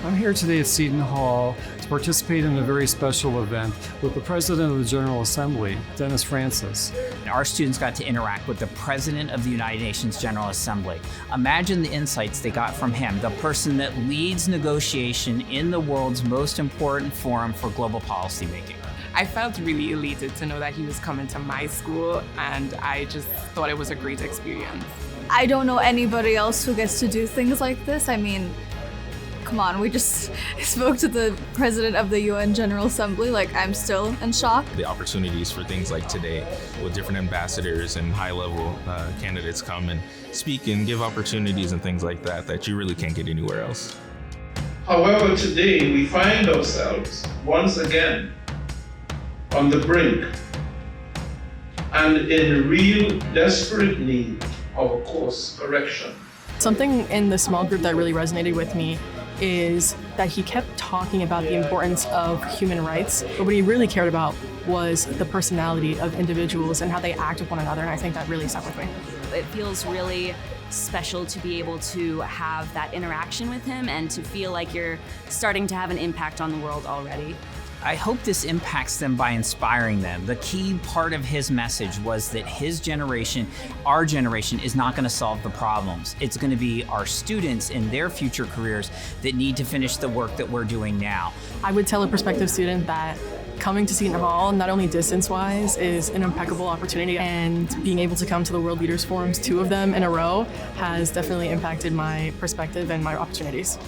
I'm here today at Seton Hall to participate in a very special event with the President of the General Assembly, Dennis Francis. Our students got to interact with the President of the United Nations General Assembly. Imagine the insights they got from him, the person that leads negotiation in the world's most important forum for global policymaking. I felt really elated to know that he was coming to my school, and I just thought it was a great experience. I don't know anybody else who gets to do things like this. I mean, come on, we just spoke to the President of the UN General Assembly. Like, I'm still in shock. The opportunities for things like today with different ambassadors and high-level candidates come and speak and give opportunities and things like that you really can't get anywhere else. However, today we find ourselves once again on the brink and in real desperate need of a course correction. Something in the small group that really resonated with me is that he kept talking about the importance of human rights, but what he really cared about was the personality of individuals and how they act with one another, and I think that really stuck with me. It feels really special to be able to have that interaction with him and to feel like you're starting to have an impact on the world already. I hope this impacts them by inspiring them. The key part of his message was that his generation, our generation, is not going to solve the problems. It's going to be our students in their future careers that need to finish the work that we're doing now. I would tell a prospective student that coming to Seton Hall, not only distance-wise, is an impeccable opportunity, and being able to come to the World Leaders Forums, 2 of them in a row, has definitely impacted my perspective and my opportunities.